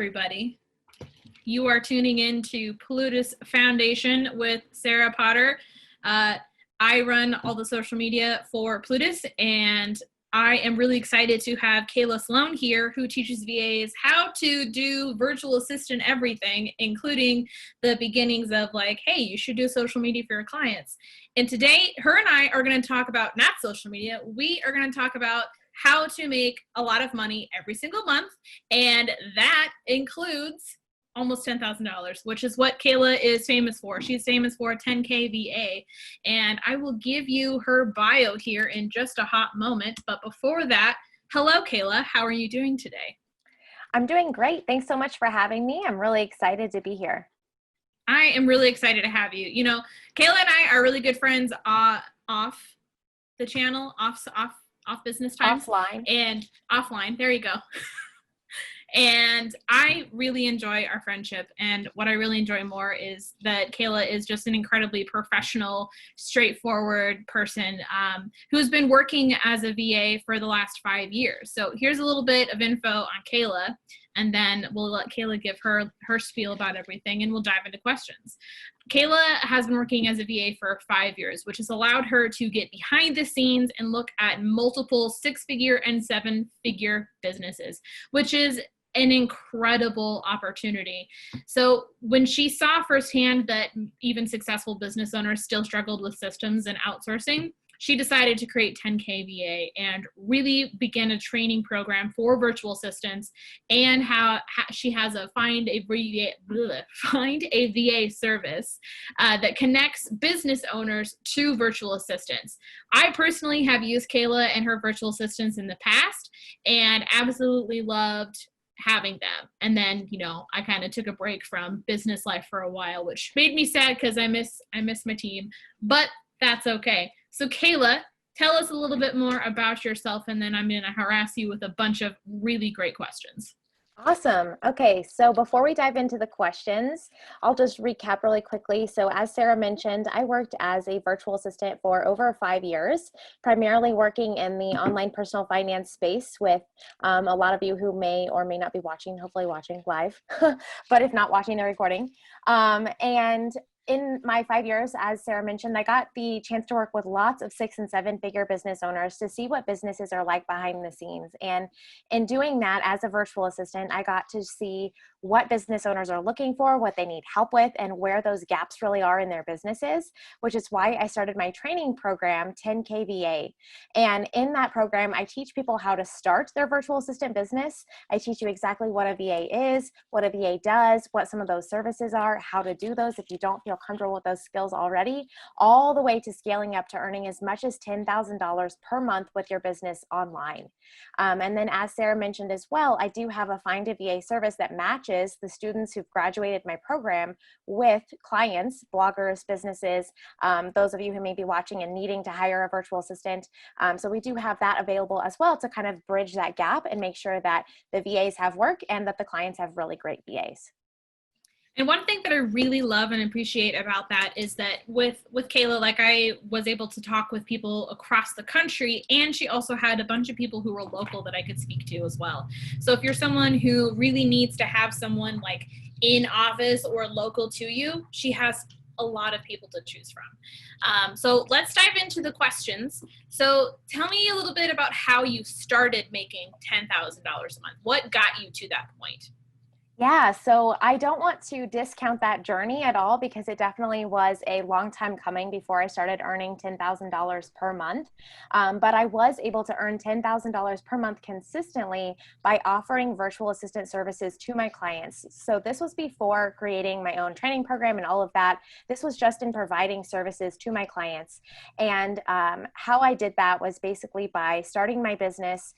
everybody. You are tuning in to Plutus Foundation with Sarah Potter. I run all the social media for Plutus, and I am really excited to have Kayla Sloan here, who teaches VAs how to do virtual assistant everything, including the beginnings of like, hey, you should do social media for your clients. And today, her and I are going to talk about not social media. We are going to talk about how to make a lot of money every single month, and that includes almost $10,000, which is what Kayla is famous for. She's famous for a 10K VA, and I will give you her bio here in just a hot moment. But before that, hello, Kayla. How are you doing today? I'm doing great. Thanks so much for having me. I'm really excited to be here. I am really excited to have you. You know, Kayla and I are really good friends off the channel, off business times. Offline. And offline. There you go. And I really enjoy our friendship. And what I really enjoy more is that Kayla is just an incredibly professional, straightforward person who's been working as a VA for the last 5 years. So here's a little bit of info on Kayla, and then we'll let Kayla give her spiel about everything, and we'll dive into questions. Kayla has been working as a VA for 5 years, which has allowed her to get behind the scenes and look at multiple 6-figure and 7-figure businesses, which is an incredible opportunity. So when she saw firsthand that even successful business owners still struggled with systems and outsourcing, she decided to create 10K VA and really begin a training program for virtual assistants, and how she has a find a VA service that connects business owners to virtual assistants. I personally have used Kayla and her virtual assistants in the past and absolutely loved having them. And then, you know, I kind of took a break from business life for a while, which made me sad because I miss my team, but that's okay. So Kayla, tell us a little bit more about yourself, and then I'm going to harass you with a bunch of really great questions. Awesome. Okay, so before we dive into the questions, I'll just recap really quickly. So as Sarah mentioned, I worked as a virtual assistant for over 5 years, primarily working in the online personal finance space with a lot of you who may or may not be watching, hopefully watching live, but if not, watching the recording. And in my 5 years, as Sarah mentioned, I got the chance to work with lots of 6- and 7-figure business owners to see what businesses are like behind the scenes. And in doing that as a virtual assistant, I got to see what business owners are looking for, what they need help with, and where those gaps really are in their businesses, which is why I started my training program, 10K VA. And in that program, I teach people how to start their virtual assistant business. I teach you exactly what a VA is, what a VA does, what some of those services are, how to do those if you don't feel comfortable with those skills already, all the way to scaling up to earning as much as $10,000 per month with your business online. And then as Sarah mentioned as well, I do have a Find a VA service that matches the students who've graduated my program with clients, bloggers, businesses, those of you who may be watching and needing to hire a virtual assistant. So we do have that available as well to kind of bridge that gap and make sure that the VAs have work and that the clients have really great VAs. And one thing that I really love and appreciate about that is that with Kayla, like, I was able to talk with people across the country, and she also had a bunch of people who were local that I could speak to as well. So if you're someone who really needs to have someone like in office or local to you, she has a lot of people to choose from. So let's dive into the questions. So tell me a little bit about how you started making $10,000 a month. What got you to that point? Yeah, so I don't want to discount that journey at all because it definitely was a long time coming before I started earning $10,000 per month. But I was able to earn $10,000 per month consistently by offering virtual assistant services to my clients. So this was before creating my own training program and all of that. This was just in providing services to my clients. And how I did that was basically by starting my business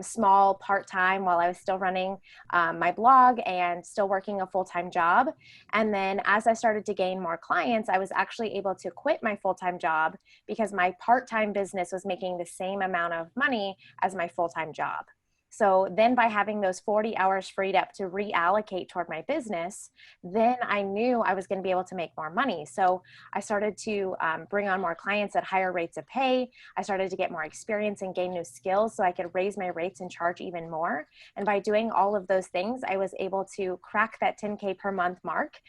small, part-time, while I was still running my blog and still working a full-time job. And then as I started to gain more clients, I was actually able to quit my full-time job because my part-time business was making the same amount of money as my full-time job. So then by having those 40 hours freed up to reallocate toward my business, then I knew I was going to be able to make more money. So I started to bring on more clients at higher rates of pay. I started to get more experience and gain new skills so I could raise my rates and charge even more. And by doing all of those things, I was able to crack that 10K per month mark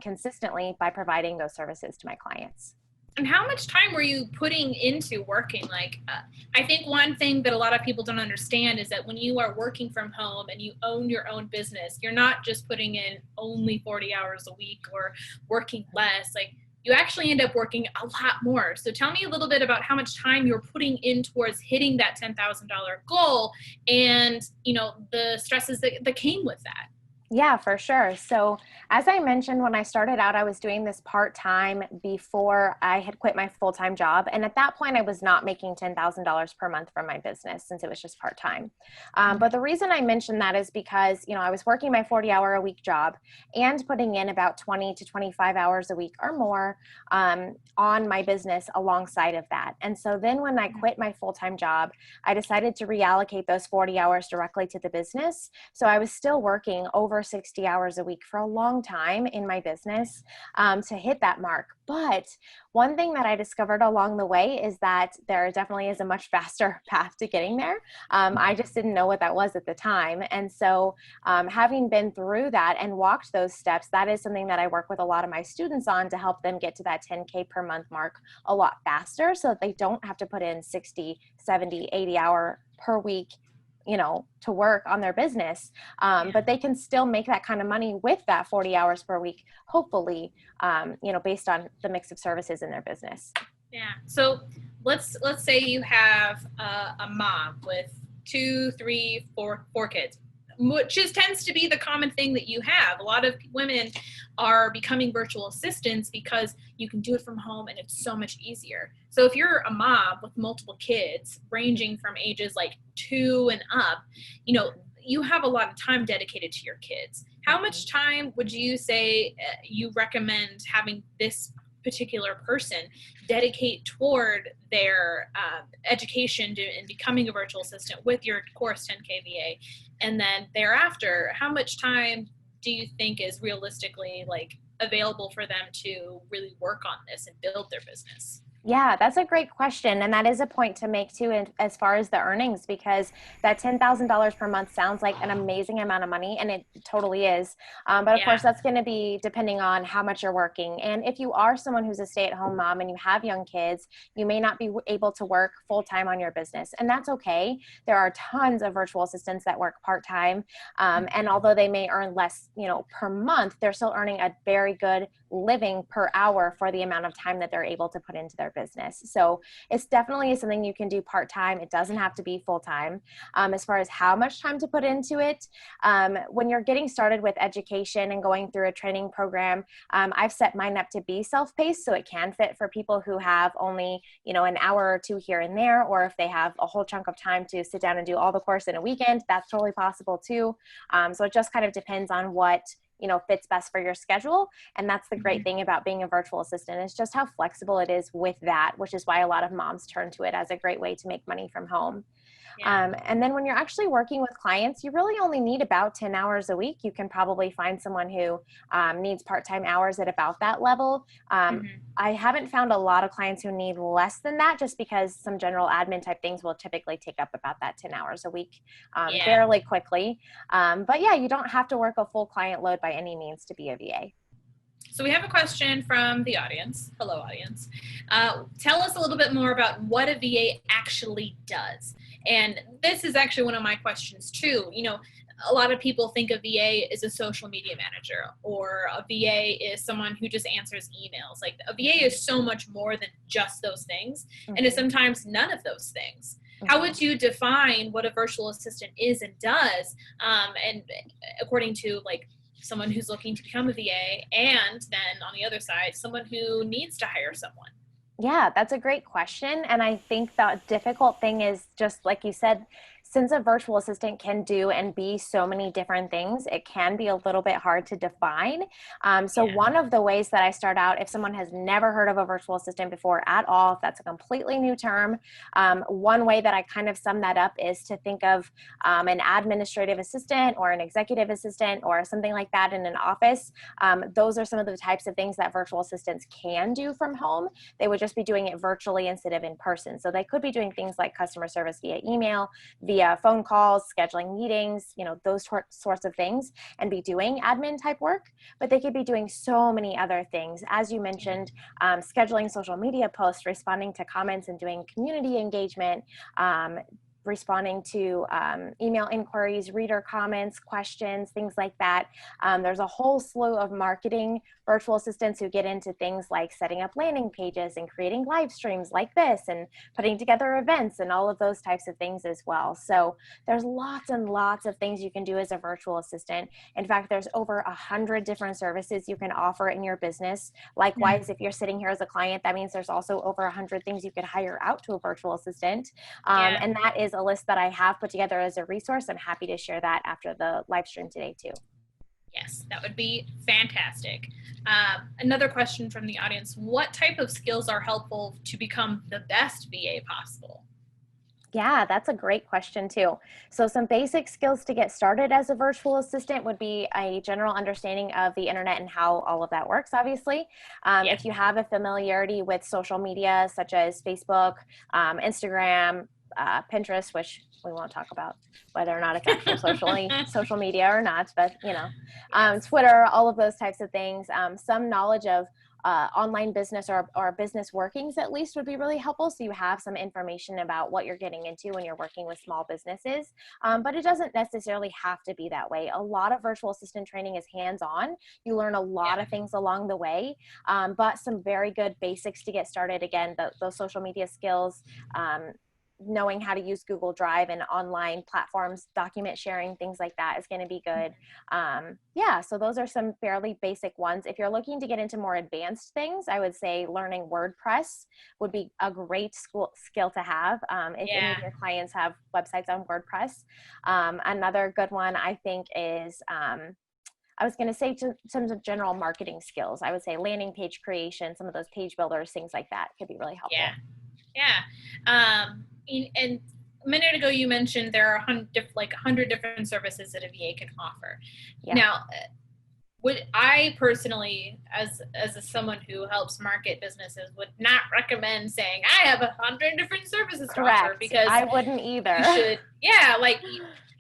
consistently by providing those services to my clients. And how much time were you putting into working? I think one thing that a lot of people don't understand is that when you are working from home and you own your own business, you're not just putting in only 40 hours a week or working less. Like, you actually end up working a lot more. So tell me a little bit about how much time you're putting in towards hitting that $10,000 goal and, the stresses that came with that. Yeah, for sure. So as I mentioned, when I started out, I was doing this part-time before I had quit my full-time job. And at that point, I was not making $10,000 per month from my business since it was just part-time. But the reason I mentioned that is because, I was working my 40-hour-a-week job and putting in about 20 to 25 hours a week or more on my business alongside of that. And so then when I quit my full-time job, I decided to reallocate those 40 hours directly to the business. So I was still working over 60 hours a week for a long time in my business to hit that mark. But one thing that I discovered along the way is that there definitely is a much faster path to getting there. I just didn't know what that was at the time. And so having been through that and walked those steps, that is something that I work with a lot of my students on to help them get to that 10K per month mark a lot faster so that they don't have to put in 60, 70, 80 hour per week to work on their business. But they can still make that kind of money with that 40 hours per week, hopefully, based on the mix of services in their business. Yeah. So let's say you have a mom with 2, 3, 4 kids, which tends to be the common thing that you have. A lot of women are becoming virtual assistants because you can do it from home and it's so much easier. So if you're a mom with multiple kids ranging from ages like 2 and up, you have a lot of time dedicated to your kids. How much time would you say you recommend having this particular person dedicate toward their education and becoming a virtual assistant with your course 10K VA? And then thereafter, how much time do you think is realistically available for them to really work on this and build their business? Yeah, that's a great question. And that is a point to make too, as far as the earnings, because that $10,000 per month sounds like an amazing amount of money, and it totally is. But of course, that's going to be depending on how much you're working. And if you are someone who's a stay-at-home mom and you have young kids, you may not be able to work full-time on your business. And that's okay. There are tons of virtual assistants that work part-time. And although they may earn less, per month, they're still earning a very good living per hour for the amount of time that they're able to put into their business. So it's definitely something you can do part-time. It doesn't have to be full-time. As far as how much time to put into it, when you're getting started with education and going through a training program, I've set mine up to be self-paced, so it can fit for people who have only, an hour or two here and there, or if they have a whole chunk of time to sit down and do all the course in a weekend, that's totally possible too. So it just kind of depends on what fits best for your schedule. And that's the great thing about being a virtual assistant, is just how flexible it is with that, which is why a lot of moms turn to it as a great way to make money from home. Yeah. And then when you're actually working with clients, you really only need about 10 hours a week. You can probably find someone who needs part-time hours at about that level. I haven't found a lot of clients who need less than that, just because some general admin type things will typically take up about that 10 hours a week fairly quickly. But yeah, you don't have to work a full client load by any means to be a VA. So we have a question from the audience. Hello, audience. Tell us a little bit more about what a VA actually does. And this is actually one of my questions too. A lot of people think a VA is a social media manager, or a VA is someone who just answers emails. Like, a VA is so much more than just those things, and it's sometimes none of those things. How would you define what a virtual assistant is and does, and according to someone who's looking to become a VA, and then on the other side, someone who needs to hire someone? Yeah, that's a great question. And I think the difficult thing is, just like you said, since a virtual assistant can do and be so many different things, it can be a little bit hard to define. So one of the ways that I start out, if someone has never heard of a virtual assistant before at all, if that's a completely new term, one way that I kind of sum that up is to think of an administrative assistant or an executive assistant or something like that in an office. Those are some of the types of things that virtual assistants can do from home. They would just be doing it virtually instead of in person. So they could be doing things like customer service via email, via phone calls, scheduling meetings, those sorts of things, and be doing admin type work. But they could be doing so many other things. As you mentioned, scheduling social media posts, responding to comments and doing community engagement, responding to email inquiries, reader comments, questions, things like that. There's a whole slew of marketing virtual assistants who get into things like setting up landing pages and creating live streams like this and putting together events and all of those types of things as well. So there's lots and lots of things you can do as a virtual assistant. In fact, there's over 100 different services you can offer in your business. Likewise, if you're sitting here as a client, that means there's also over 100 things you could hire out to a virtual assistant. And that is a list that I have put together as a resource. I'm happy to share that after the live stream today too. Yes, that would be fantastic. Another question from the audience: what type of skills are helpful to become the best VA possible? Yeah, that's a great question too. So some basic skills to get started as a virtual assistant would be a general understanding of the internet and how all of that works, obviously. If you have a familiarity with social media such as Facebook, Instagram, Pinterest, which we won't talk about whether or not it's actual social media or not, but Twitter, all of those types of things. Some knowledge of online business or business workings at least would be really helpful. So you have some information about what you're getting into when you're working with small businesses, but it doesn't necessarily have to be that way. A lot of virtual assistant training is hands-on. You learn a lot of things along the way, but some very good basics to get started. Again, those social media skills, knowing how to use Google Drive and online platforms, document sharing, things like that is going to be good. So those are some fairly basic ones. If you're looking to get into more advanced things, I would say learning WordPress would be a great skill to have if any of your clients have websites on WordPress. Another good one I think is I was going to say to some of general marketing skills. I would say landing page creation, some of those page builders, things like that could be really helpful. And a minute ago, you mentioned there are 100 different services that a VA can offer. Now, would I personally, as someone who helps market businesses, would not recommend saying I have 100 different services to offer, because I wouldn't either. You should,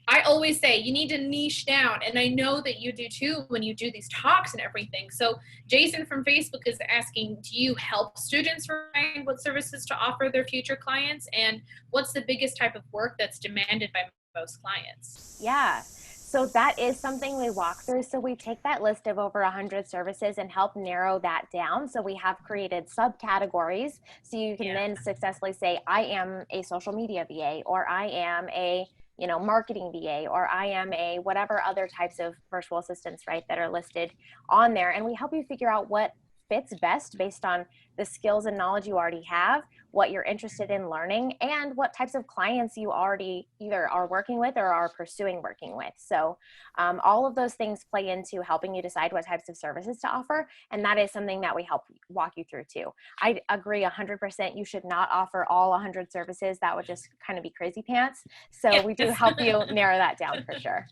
I always say you need to niche down, and I know that you do too when you do these talks and everything. So Jason from Facebook is asking, do you help students find what services to offer their future clients, and what's the biggest type of work that's demanded by most clients? Yeah. So that is something we walk through. So we take that list of over 100 services and help narrow that down. So we have created subcategories. So you can then successfully say, I am a social media VA, or I am a marketing VA, or I am a whatever other types of virtual assistants, right, that are listed on there. And we help you figure out what fits best based on the skills and knowledge you already have, what you're interested in learning, and what types of clients you already either are working with or are pursuing working with. So all of those things play into helping you decide what types of services to offer. And that is something that we help walk you through too. I agree 100%. You should not offer all 100 services. That would just kind of be crazy pants. So we do help you narrow that down for sure.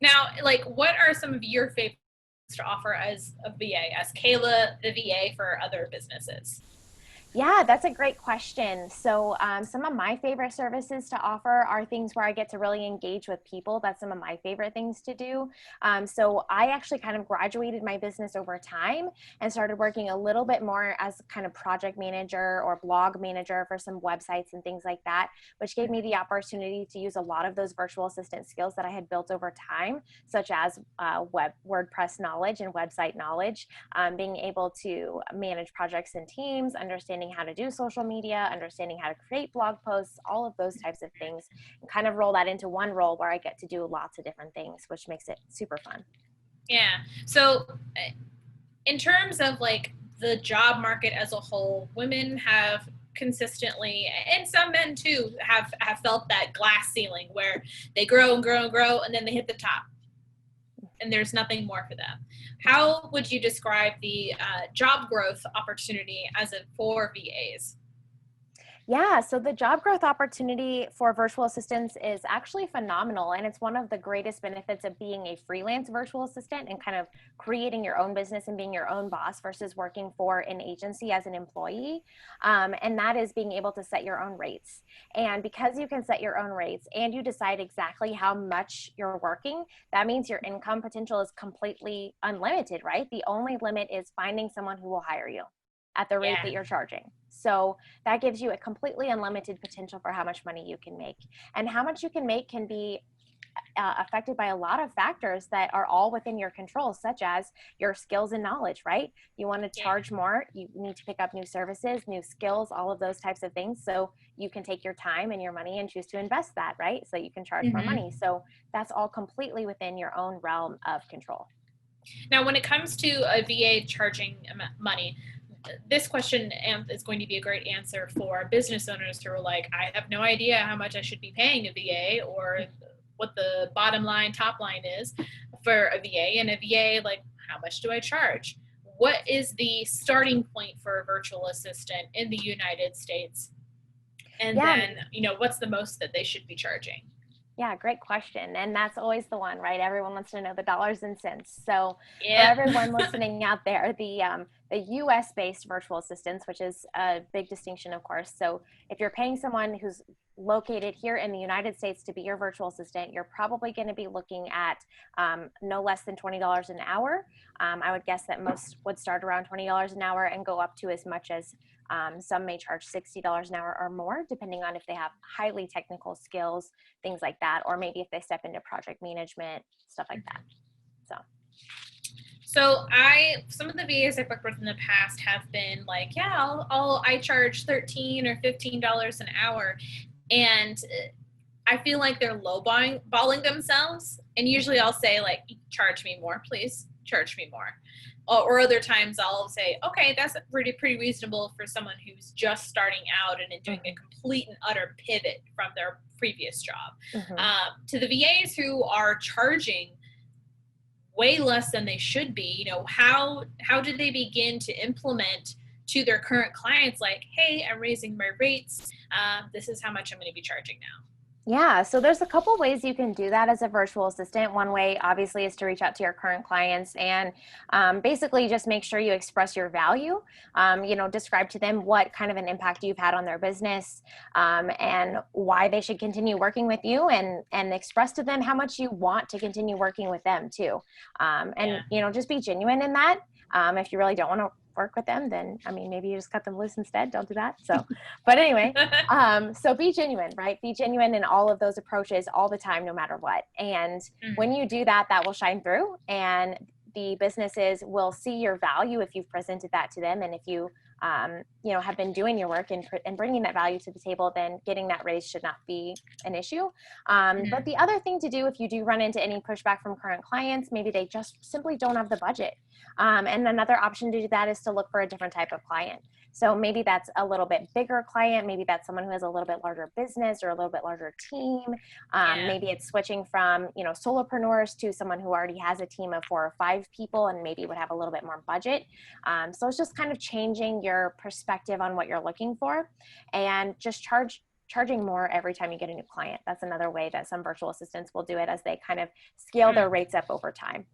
Now, what are some of your favorites to offer as a VA, as Kayla, the VA for other businesses? Yeah, that's a great question. So some of my favorite services to offer are things where I get to really engage with people. That's some of my favorite things to do. So I actually kind of graduated my business over time and started working a little bit more as kind of project manager or blog manager for some websites and things like that, which gave me the opportunity to use a lot of those virtual assistant skills that I had built over time, such as WordPress knowledge and website knowledge, being able to manage projects and teams, understanding how to do social media, understanding how to create blog posts, all of those types of things, and kind of roll that into one role where I get to do lots of different things, which makes it super fun. Yeah. So in terms of the job market as a whole, women have consistently, and some men too have felt that glass ceiling where they grow and grow and grow, and then they hit the top and there's nothing more for them. How would you describe the job growth opportunity as for VAs? Yeah, so the job growth opportunity for virtual assistants is actually phenomenal. And it's one of the greatest benefits of being a freelance virtual assistant and kind of creating your own business and being your own boss versus working for an agency as an employee. And that is being able to set your own rates. And because you can set your own rates and you decide exactly how much you're working, that means your income potential is completely unlimited, right? The only limit is finding someone who will hire you at the rate that you're charging. So that gives you a completely unlimited potential for how much money you can make. And how much you can make can be affected by a lot of factors that are all within your control, such as your skills and knowledge, right? You want to charge more, you need to pick up new services, new skills, all of those types of things. So you can take your time and your money and choose to invest that, right? So you can charge more money. So that's all completely within your own realm of control. Now, when it comes to a VA charging money, this question is going to be a great answer for business owners who are like, I have no idea how much I should be paying a VA or what the bottom line, top line is for a VA. And a VA, like, how much do I charge? What is the starting point for a virtual assistant in the United States? And then, what's the most that they should be charging? Yeah, great question. And that's always the one, right? Everyone wants to know the dollars and cents. So for everyone listening out there, the US based virtual assistants, which is a big distinction, of course. So if you're paying someone who's located here in the United States to be your virtual assistant, you're probably going to be looking at no less than $20 an hour. I would guess that most would start around $20 an hour and go up to as much as some may charge $60 an hour or more, depending on if they have highly technical skills, things like that, or maybe if they step into project management, stuff like that. So some of the VAs I've worked with in the past have been like, I charge $13 or $15 an hour. And I feel like they're lowballing themselves. And usually I'll say, like, charge me more, please. Charge me more. Or other times I'll say, okay, that's pretty reasonable for someone who's just starting out and doing a complete and utter pivot from their previous job. To the VAs who are charging way less than they should be, how do they begin to implement to their current clients, like, hey, I'm raising my rates. This is how much I'm going to be charging now. Yeah, so there's a couple ways you can do that as a virtual assistant. One way, obviously, is to reach out to your current clients and basically just make sure you express your value. Describe to them what kind of an impact you've had on their business and why they should continue working with you, and express to them how much you want to continue working with them too. Just be genuine in that. If you really don't want to work with them, then maybe you just cut them loose instead. Don't do that. But anyway, so be genuine, right? Be genuine in all of those approaches all the time, no matter what. And when you do that, that will shine through, and the businesses will see your value if you've presented that to them. And if you have been doing your work and bringing that value to the table, then getting that raise should not be an issue. But the other thing to do, if you do run into any pushback from current clients, maybe they just simply don't have the budget. And another option to do that is to look for a different type of client. So maybe that's a little bit bigger client. Maybe that's someone who has a little bit larger business or a little bit larger team. Maybe it's switching from, solopreneurs to someone who already has a team of 4 or 5 people and maybe would have a little bit more budget. So it's just kind of changing your perspective on what you're looking for, and just charging more every time you get a new client. That's another way that some virtual assistants will do it, as they kind of scale their rates up over time.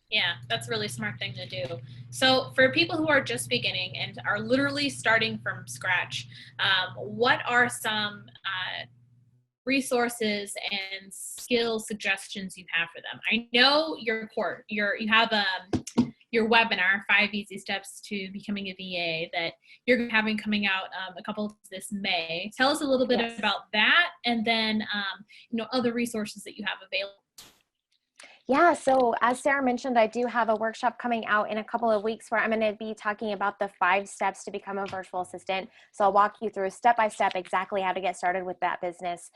Yeah, that's a really smart thing to do. So for people who are just beginning and are literally starting from scratch, what are some resources and skill suggestions you have for them? I know you have your webinar, 5 Easy Steps to Becoming a VA, that you're having coming out a couple this May. Tell us a little bit about that, and then other resources that you have available. Yeah, so as Sarah mentioned, I do have a workshop coming out in a couple of weeks where I'm going to be talking about the 5 steps to become a virtual assistant. So I'll walk you through step by step exactly how to get started with that business,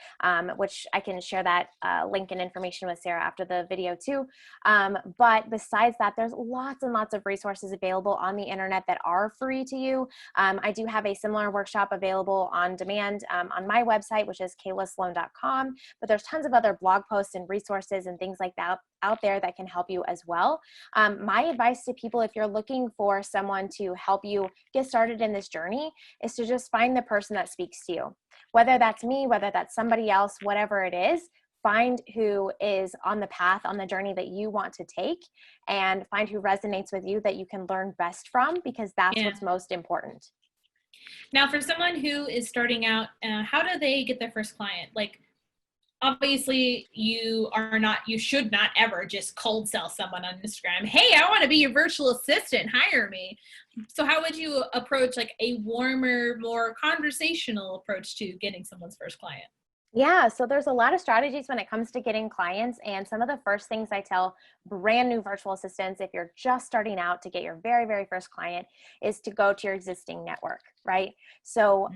which I can share that link and information with Sarah after the video too. But besides that, there's lots and lots of resources available on the internet that are free to you. I do have a similar workshop available on demand on my website, which is kaylasloan.com, but there's tons of other blog posts and resources and things like that out there that can help you as well. My advice to people, if you're looking for someone to help you get started in this journey, is to just find the person that speaks to you. Whether that's me, whether that's somebody else, whatever it is, find who is on the path, on the journey that you want to take, and find who resonates with you that you can learn best from, because that's what's most important. Now, for someone who is starting out, how do they get their first client? Like, obviously you should not ever just cold sell someone on Instagram. Hey, I want to be your virtual assistant, hire me. So how would you approach like a warmer, more conversational approach to getting someone's first client? Yeah, so there's a lot of strategies when it comes to getting clients. And some of the first things I tell brand new virtual assistants, if you're just starting out to get your very, very first client, is to go to your existing network, right? So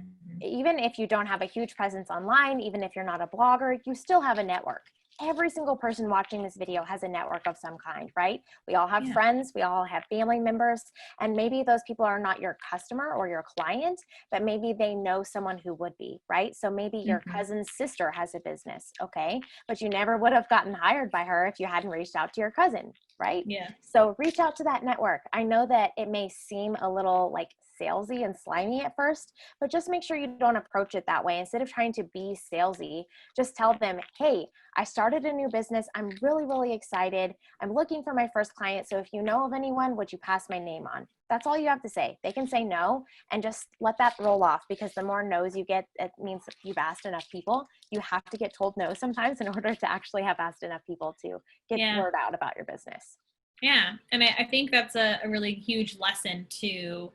even if you don't have a huge presence online, even if you're not a blogger, you still have a network. Every single person watching this video has a network of some kind, right? We all have friends, we all have family members, and maybe those people are not your customer or your client, but maybe they know someone who would be, right? So maybe your cousin's sister has a business, okay? But you never would have gotten hired by her if you hadn't reached out to your cousin, right? Yeah. So reach out to that network. I know that it may seem a little like salesy and slimy at first, but just make sure you don't approach it that way. Instead of trying to be salesy, just tell them, hey, I started a new business. I'm really, really excited. I'm looking for my first client. So if you know of anyone, would you pass my name on? That's all you have to say. They can say no and just let that roll off, because the more no's you get, it means that you've asked enough people. You have to get told no sometimes in order to actually have asked enough people to get word out about your business. Yeah. And I think that's a really huge lesson to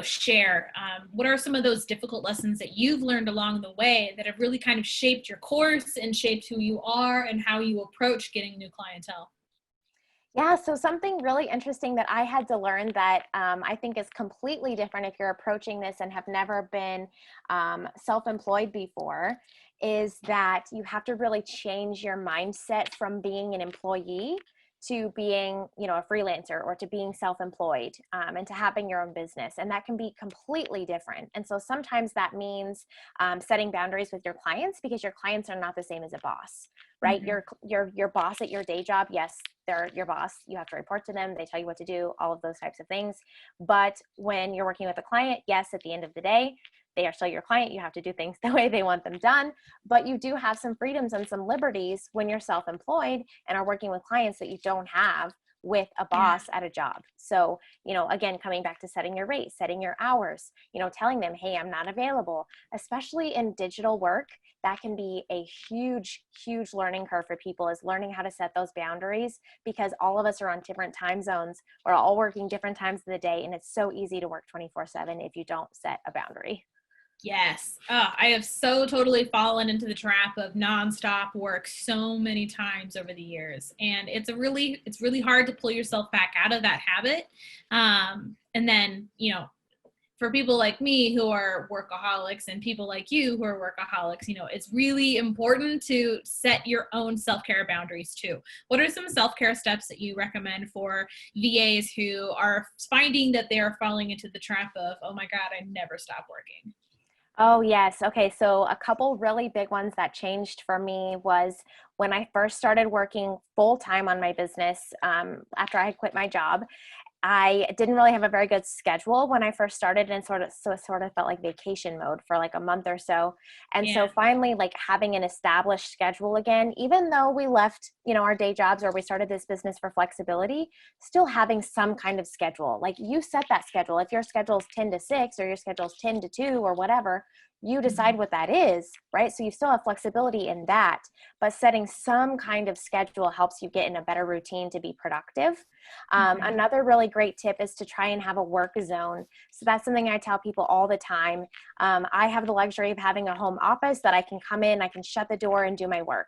share. What are some of those difficult lessons that you've learned along the way that have really kind of shaped your course and shaped who you are and how you approach getting new clientele? Yeah, so something really interesting that I had to learn that I think is completely different if you're approaching this and have never been self-employed before, is that you have to really change your mindset from being an employee to being, a freelancer, or to being self-employed, and to having your own business. And that can be completely different. And so sometimes that means setting boundaries with your clients, because your clients are not the same as a boss, right? Your boss at your day job, yes, they're your boss. You have to report to them. They tell you what to do, all of those types of things. But when you're working with a client, yes, at the end of the day, they are still your client. You have to do things the way they want them done, but you do have some freedoms and some liberties when you're self-employed and are working with clients that you don't have with a boss at a job. So, again, coming back to setting your rate, setting your hours, telling them, hey, I'm not available, especially in digital work. That can be a huge, huge learning curve for people, is learning how to set those boundaries, because all of us are on different time zones. We're all working different times of the day, and it's so easy to work 24/7 if you don't set a boundary. Yes. Oh, I have so totally fallen into the trap of nonstop work so many times over the years. And it's really hard to pull yourself back out of that habit. And then, for people like me who are workaholics and people like you who are workaholics, it's really important to set your own self-care boundaries too. What are some self-care steps that you recommend for VAs who are finding that they are falling into the trap of, oh my God, I never stop working? Oh, yes. Okay. So a couple really big ones that changed for me was when I first started working full time on my business, after I had quit my job. I didn't really have a very good schedule when I first started, and sort of felt like vacation mode for like a month or so. And so finally, like, having an established schedule again, even though we left, our day jobs, or we started this business for flexibility, still having some kind of schedule. Like, you set that schedule. If your schedule is 10 to 6 or your schedule is 10 to 2 or whatever, you decide what that is, right? So you still have flexibility in that, but setting some kind of schedule helps you get in a better routine to be productive. Another really great tip is to try and have a work zone. So that's something I tell people all the time. I have the luxury of having a home office that I can come in, I can shut the door and do my work.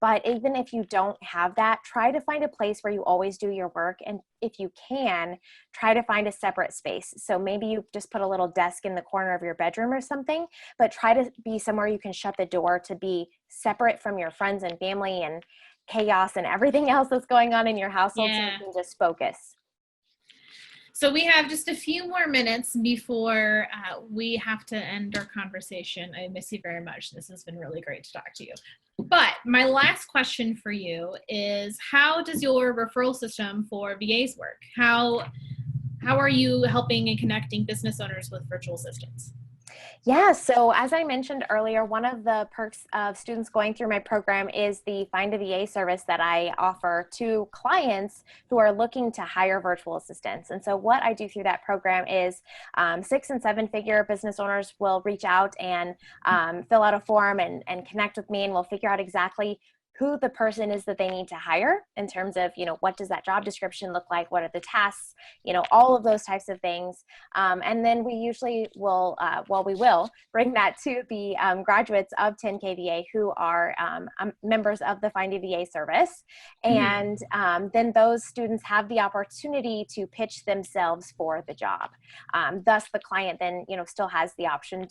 But even if you don't have that, try to find a place where you always do your work. And if you can, try to find a separate space. So maybe you just put a little desk in the corner of your bedroom or something, but try to be somewhere you can shut the door to be separate from your friends and family and chaos and everything else that's going on in your household, so you can just focus. So we have just a few more minutes before we have to end our conversation. I miss you very much. This has been really great to talk to you. But my last question for you is, how does your referral system for VAs work? How are you helping and connecting business owners with virtual assistants? Yeah, so as I mentioned earlier, one of the perks of students going through my program is the Find a VA service that I offer to clients who are looking to hire virtual assistants. And so what I do through that program is 6- and 7-figure business owners will reach out and fill out a form and connect with me, and we'll figure out exactly who the person is that they need to hire in terms of, what does that job description look like? What are the tasks? All of those types of things. And then we usually will, we will bring that to the graduates of 10KVA who are members of the Find a VA service. And then those students have the opportunity to pitch themselves for the job. Thus the client then, still has the option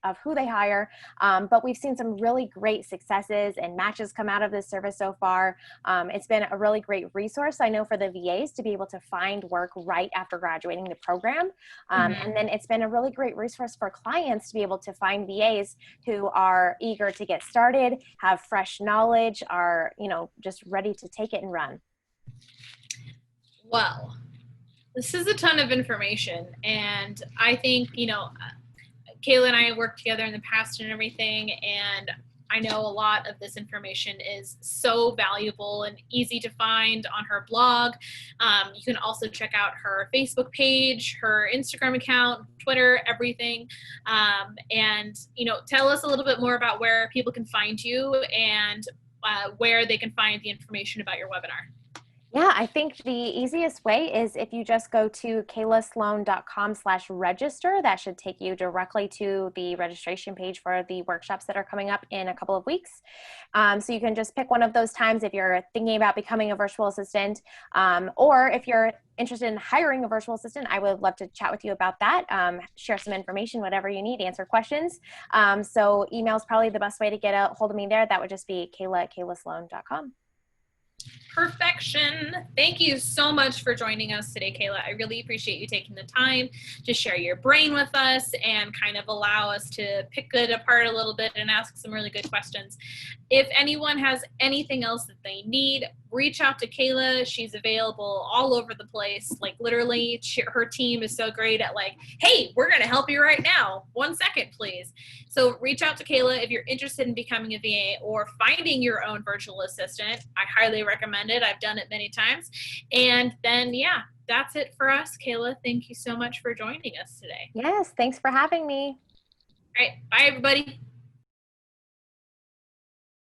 of who they hire. But we've seen some really great successes and matches come out of this service so far. It's been a really great resource, I know, for the VAs to be able to find work right after graduating the program. And then it's been a really great resource for clients to be able to find VAs who are eager to get started, have fresh knowledge, are, just ready to take it and run. Well, this is a ton of information. And I think, Kayla and I worked together in the past and everything, and I know a lot of this information is so valuable and easy to find on her blog. You can also check out her Facebook page, her Instagram account, Twitter, everything. And, tell us a little bit more about where people can find you and where they can find the information about your webinar. Yeah, I think the easiest way is if you just go to kaylasloan.com/register. That should take you directly to the registration page for the workshops that are coming up in a couple of weeks. So you can just pick one of those times if you're thinking about becoming a virtual assistant, or if you're interested in hiring a virtual assistant, I would love to chat with you about that, share some information, whatever you need, answer questions. So email is probably the best way to get a hold of me there. That would just be kayla@kaylasloan.com. Perfection. Thank you so much for joining us today, Kayla. I really appreciate you taking the time to share your brain with us and kind of allow us to pick it apart a little bit and ask some really good questions. If anyone has anything else that they need, reach out to Kayla. She's available all over the place. Like literally, her team is so great at hey, we're going to help you right now. 1 second, please. So reach out to Kayla if you're interested in becoming a VA or finding your own virtual assistant. I highly recommend it. I've done it many times. And then, yeah, that's it for us, Kayla. Thank you so much for joining us today. Yes, thanks for having me. All right. Bye, everybody.